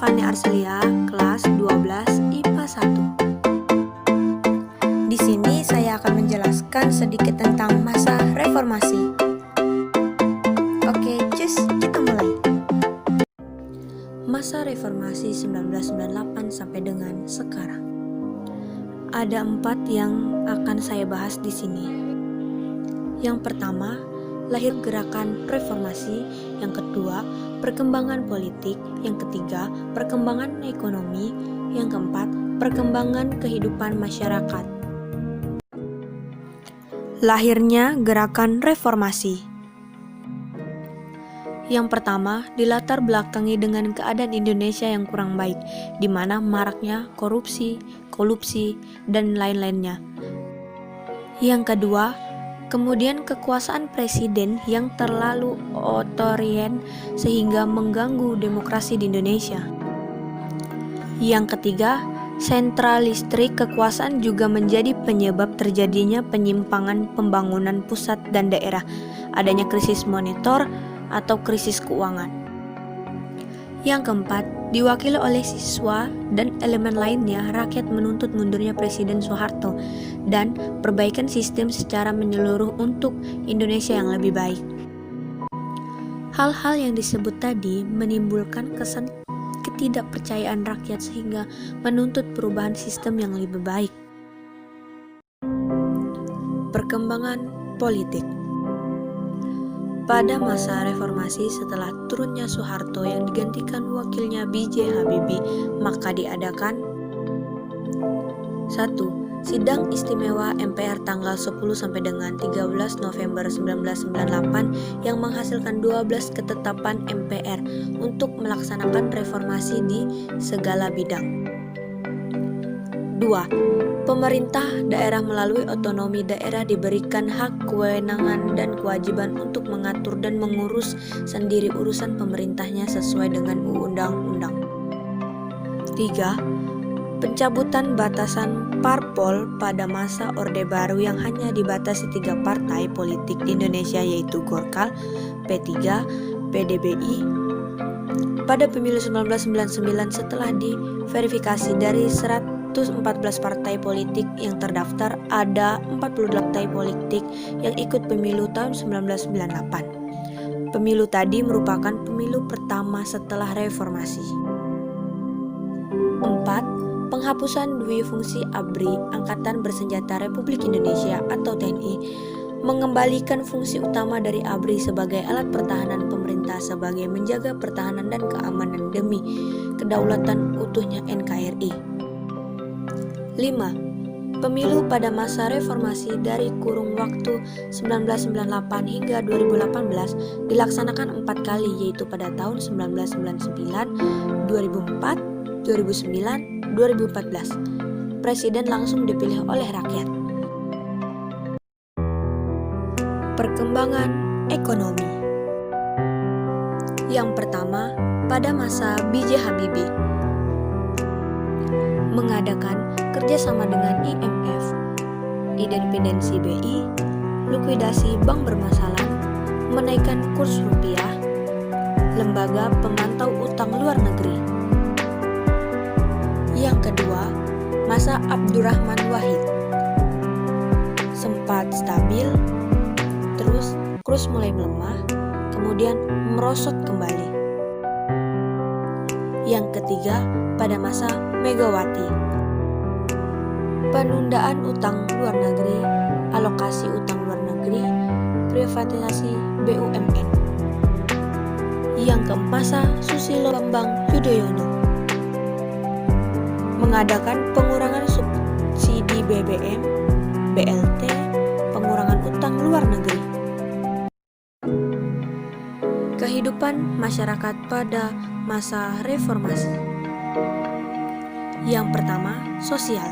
Fani Arselia, kelas 12 IPA 1. Di sini saya akan menjelaskan sedikit tentang masa reformasi. Oke, cus, kita mulai. Masa reformasi 1998 sampai dengan sekarang. Ada 4 yang akan saya bahas di sini. Yang pertama, lahir gerakan reformasi. Yang kedua, perkembangan politik. Yang ketiga, perkembangan ekonomi. Yang keempat, perkembangan kehidupan masyarakat. Lahirnya gerakan reformasi. Yang pertama, dilatar belakangi dengan keadaan Indonesia yang kurang baik, di mana maraknya korupsi, kolusi, dan lain-lainnya. Yang kedua, kemudian kekuasaan presiden yang terlalu otoriter sehingga mengganggu demokrasi di Indonesia. Yang ketiga, sentralistik kekuasaan juga menjadi penyebab terjadinya penyimpangan pembangunan pusat dan daerah, adanya krisis moneter atau krisis keuangan. Yang keempat, diwakili oleh siswa dan elemen lainnya, rakyat menuntut mundurnya Presiden Soeharto dan perbaikan sistem secara menyeluruh untuk Indonesia yang lebih baik. Hal-hal yang disebut tadi menimbulkan kesan ketidakpercayaan rakyat sehingga menuntut perubahan sistem yang lebih baik. Perkembangan politik. Pada masa reformasi setelah turunnya Soeharto yang digantikan wakilnya B.J. Habibie, maka diadakan 1. Sidang Istimewa MPR tanggal 10 sampai dengan 13 November 1998 yang menghasilkan 12 ketetapan MPR untuk melaksanakan reformasi di segala bidang. 2. Pemerintah daerah melalui otonomi daerah diberikan hak, kewenangan, dan kewajiban untuk mengatur dan mengurus sendiri urusan pemerintahnya sesuai dengan undang-undang. 3. Pencabutan batasan parpol pada masa Orde Baru yang hanya dibatasi 3 partai politik di Indonesia yaitu Golkar, P3, PDBI. Pada pemilu 1999 setelah diverifikasi dari 114 partai politik yang terdaftar, ada 48 partai politik yang ikut pemilu tahun 1998. Pemilu tadi merupakan pemilu pertama setelah reformasi. 4. Penghapusan dui fungsi ABRI, Angkatan Bersenjata Republik Indonesia atau TNI, mengembalikan fungsi utama dari ABRI sebagai alat pertahanan pemerintah sebagai menjaga pertahanan dan keamanan demi kedaulatan utuhnya NKRI. 5. Pemilu pada masa reformasi dari kurun waktu 1998 hingga 2018 dilaksanakan 4 kali, yaitu pada tahun 1999, 2004, 2009, 2014. Presiden langsung dipilih oleh rakyat. Perkembangan ekonomi. Yang pertama, pada masa B.J. Habibie mengadakan kerjasama dengan IMF, independensi BI, likuidasi bank bermasalah, menaikkan kurs rupiah, lembaga pemantau utang luar negeri. Yang kedua, masa Abdurrahman Wahid sempat stabil, terus kurs mulai melemah, kemudian merosot kembali. Yang ketiga, pada masa Megawati, penundaan utang luar negeri, alokasi utang luar negeri, privatisasi BUMN. Yang keempat, masa Susilo Bambang Yudhoyono, mengadakan pengurangan subsidi BBM, BLT, pengurangan utang luar negeri. Kehidupan masyarakat pada masa reformasi. Yang pertama, sosial.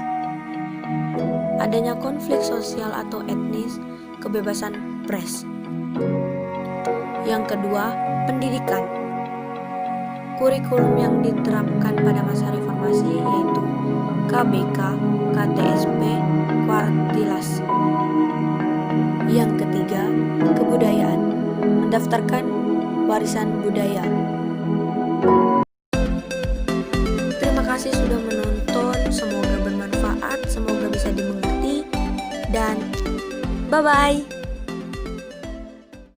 Adanya konflik sosial atau etnis, kebebasan pers. Yang kedua, pendidikan. Kurikulum yang diterapkan pada masa reformasi yaitu KBK, KTSP, Kuartilas. Yang ketiga, kebudayaan. Mendaftarkan warisan budaya. kasih sudah menonton, semoga bermanfaat, semoga bisa dimengerti, dan bye-bye.